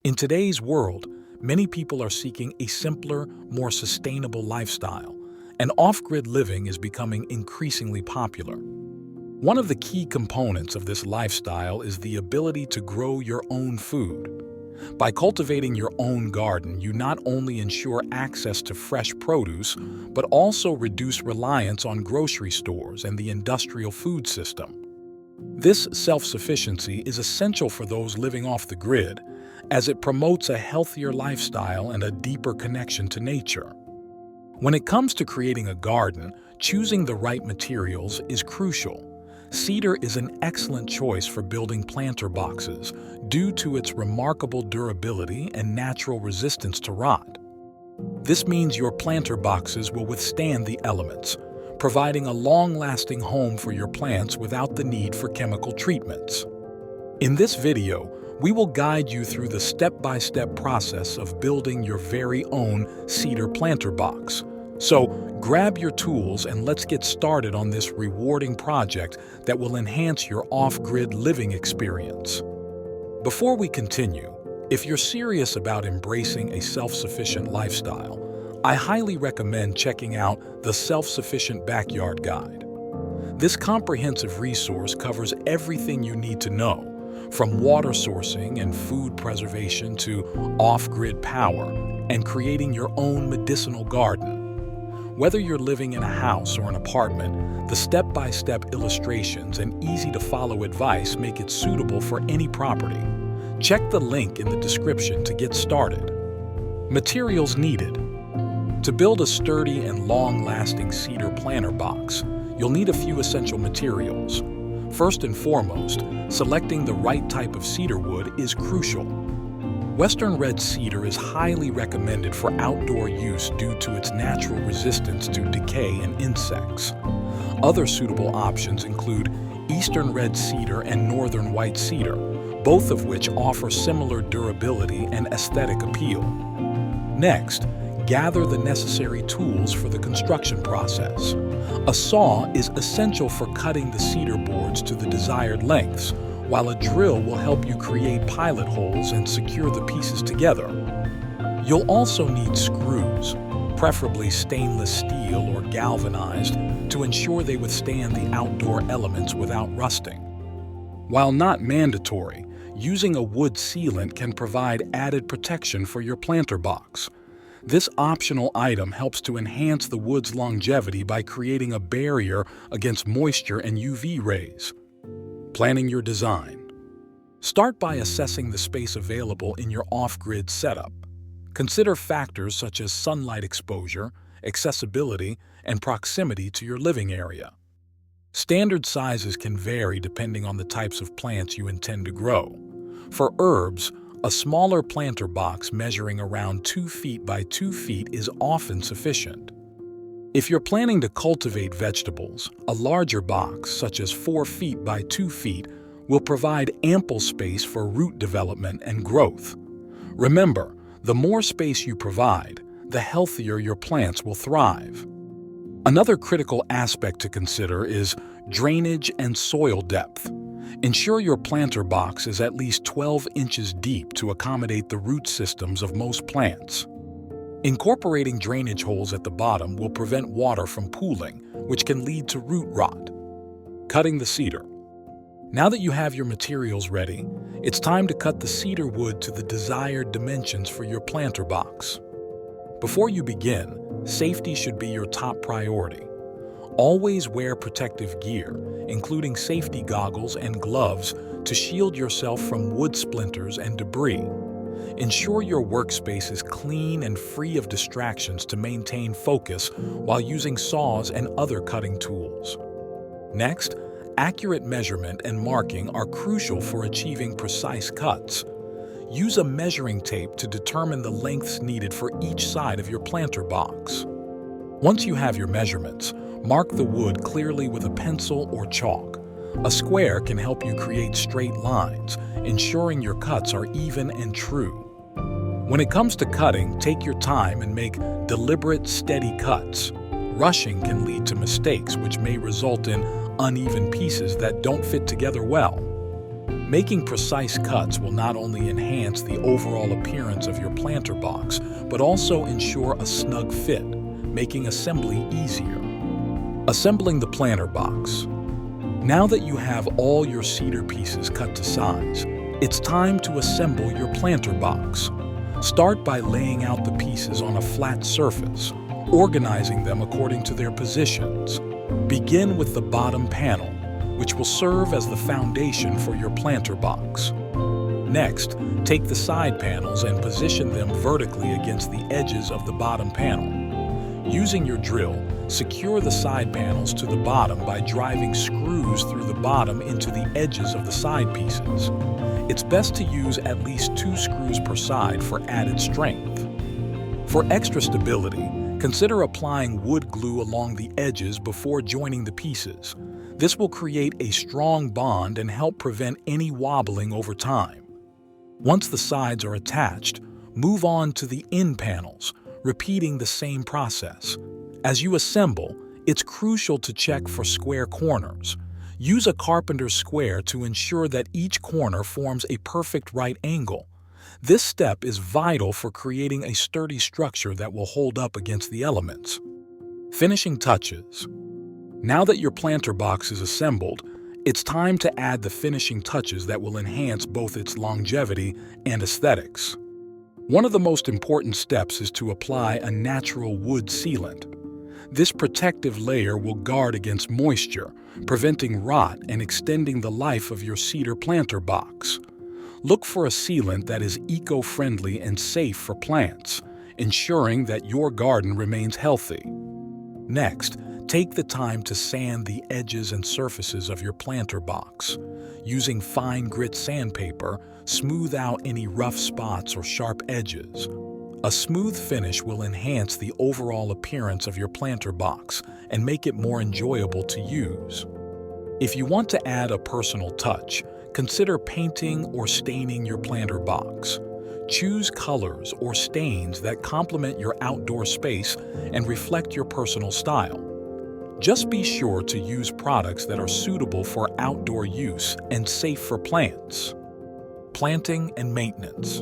In today's world, many people are seeking a simpler, more sustainable lifestyle, and off-grid living is becoming increasingly popular. One of the key components of this lifestyle is the ability to grow your own food. By cultivating your own garden, you not only ensure access to fresh produce, but also reduce reliance on grocery stores and the industrial food system. This self-sufficiency is essential for those living off the grid, as it promotes a healthier lifestyle and a deeper connection to nature. When it comes to creating a garden, choosing the right materials is crucial. Cedar is an excellent choice for building planter boxes due to its remarkable durability and natural resistance to rot. This means your planter boxes will withstand the elements, providing a long-lasting home for your plants without the need for chemical treatments. In this video, we will guide you through the step-by-step process of building your very own cedar planter box. So, grab your tools and let's get started on this rewarding project that will enhance your off-grid living experience. Before we continue, if you're serious about embracing a self-sufficient lifestyle, I highly recommend checking out the Self-Sufficient Backyard Guide. This comprehensive resource covers everything you need to know, from water sourcing and food preservation to off-grid power and creating your own medicinal garden. Whether you're living in a house or an apartment, the step-by-step illustrations and easy-to-follow advice make it suitable for any property. Check the link in the description to get started. Materials needed. To build a sturdy and long-lasting cedar planter box, you'll need a few essential materials. First and foremost, selecting the right type of cedar wood is crucial. Western red cedar is highly recommended for outdoor use due to its natural resistance to decay and insects. Other suitable options include eastern red cedar and northern white cedar, both of which offer similar durability and aesthetic appeal. Next, gather the necessary tools for the construction process. A saw is essential for cutting the cedar boards to the desired lengths, while a drill will help you create pilot holes and secure the pieces together. You'll also need screws, preferably stainless steel or galvanized, to ensure they withstand the outdoor elements without rusting. While not mandatory, using a wood sealant can provide added protection for your planter box. This optional item helps to enhance the wood's longevity by creating a barrier against moisture and UV rays. Planning your design. Start by assessing the space available in your off-grid setup. Consider factors such as sunlight exposure, accessibility, and proximity to your living area. Standard sizes can vary depending on the types of plants you intend to grow. For herbs, a smaller planter box measuring around 2 feet by 2 feet is often sufficient. If you're planning to cultivate vegetables, a larger box, such as 4 feet by 2 feet, will provide ample space for root development and growth. Remember, the more space you provide, the healthier your plants will thrive. Another critical aspect to consider is drainage and soil depth. Ensure your planter box is at least 12 inches deep to accommodate the root systems of most plants. Incorporating drainage holes at the bottom will prevent water from pooling, which can lead to root rot. Cutting the cedar. Now that you have your materials ready, it's time to cut the cedar wood to the desired dimensions for your planter box. Before you begin, safety should be your top priority. Always wear protective gear, including safety goggles and gloves, to shield yourself from wood splinters and debris. Ensure your workspace is clean and free of distractions to maintain focus while using saws and other cutting tools. Next, accurate measurement and marking are crucial for achieving precise cuts. Use a measuring tape to determine the lengths needed for each side of your planter box. Once you have your measurements, mark the wood clearly with a pencil or chalk. A square can help you create straight lines, ensuring your cuts are even and true. When it comes to cutting, take your time and make deliberate, steady cuts. Rushing can lead to mistakes, which may result in uneven pieces that don't fit together well. Making precise cuts will not only enhance the overall appearance of your planter box, but also ensure a snug fit, making assembly easier. Assembling the planter box. Now that you have all your cedar pieces cut to size, it's time to assemble your planter box. Start by laying out the pieces on a flat surface, organizing them according to their positions. Begin with the bottom panel, which will serve as the foundation for your planter box. Next, take the side panels and position them vertically against the edges of the bottom panel. Using your drill, secure the side panels to the bottom by driving screws through the bottom into the edges of the side pieces. It's best to use at least 2 screws per side for added strength. For extra stability, consider applying wood glue along the edges before joining the pieces. This will create a strong bond and help prevent any wobbling over time. Once the sides are attached, move on to the end panels, repeating the same process. As you assemble, it's crucial to check for square corners. Use a carpenter's square to ensure that each corner forms a perfect right angle. This step is vital for creating a sturdy structure that will hold up against the elements. Finishing touches. Now that your planter box is assembled, it's time to add the finishing touches that will enhance both its longevity and aesthetics. One of the most important steps is to apply a natural wood sealant. This protective layer will guard against moisture, preventing rot and extending the life of your cedar planter box. Look for a sealant that is eco-friendly and safe for plants, ensuring that your garden remains healthy. Next, take the time to sand the edges and surfaces of your planter box. Using fine grit sandpaper, smooth out any rough spots or sharp edges. A smooth finish will enhance the overall appearance of your planter box and make it more enjoyable to use. If you want to add a personal touch, consider painting or staining your planter box. Choose colors or stains that complement your outdoor space and reflect your personal style. Just be sure to use products that are suitable for outdoor use and safe for plants. Planting and maintenance.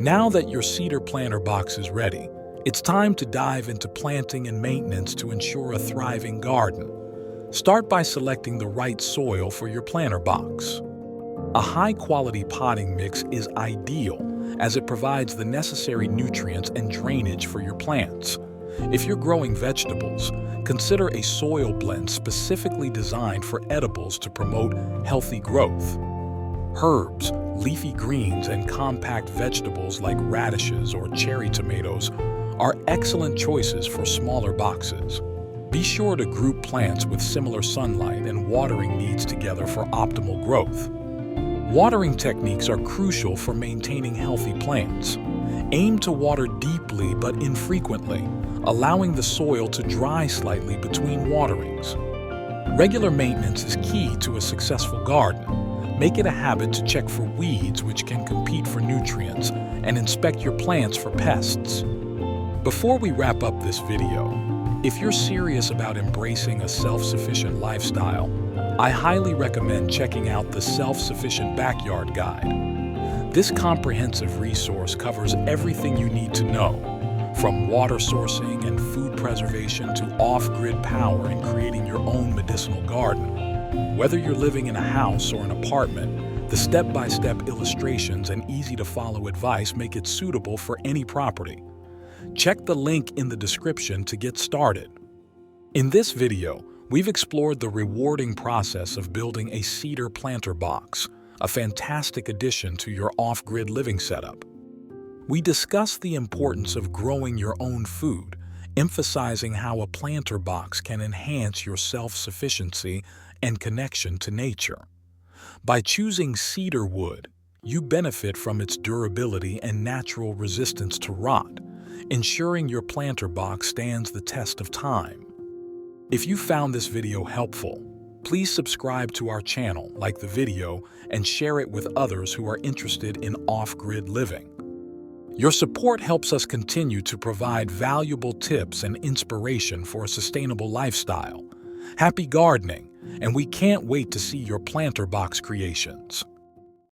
Now that your cedar planter box is ready, it's time to dive into planting and maintenance to ensure a thriving garden. Start by selecting the right soil for your planter box. A high-quality potting mix is ideal as it provides the necessary nutrients and drainage for your plants. If you're growing vegetables, consider a soil blend specifically designed for edibles to promote healthy growth. Herbs, leafy greens, and compact vegetables like radishes or cherry tomatoes are excellent choices for smaller boxes. Be sure to group plants with similar sunlight and watering needs together for optimal growth. Watering techniques are crucial for maintaining healthy plants. Aim to water deeply but infrequently, allowing the soil to dry slightly between waterings. Regular maintenance is key to a successful garden. Make it a habit to check for weeds which can compete for nutrients and inspect your plants for pests. Before we wrap up this video, if you're serious about embracing a self-sufficient lifestyle, I highly recommend checking out the Self-Sufficient Backyard Guide. This comprehensive resource covers everything you need to know, from water sourcing and food preservation to off-grid power and creating your own medicinal garden. Whether you're living in a house or an apartment, the step-by-step illustrations and easy-to-follow advice make it suitable for any property. Check the link in the description to get started. In this video, we've explored the rewarding process of building a cedar planter box, a fantastic addition to your off-grid living setup. We discussed the importance of growing your own food, emphasizing how a planter box can enhance your self-sufficiency and connection to nature. By choosing cedar wood, you benefit from its durability and natural resistance to rot, ensuring your planter box stands the test of time. If you found this video helpful, please subscribe to our channel, like the video, and share it with others who are interested in off-grid living. Your support helps us continue to provide valuable tips and inspiration for a sustainable lifestyle. Happy gardening, and we can't wait to see your planter box creations.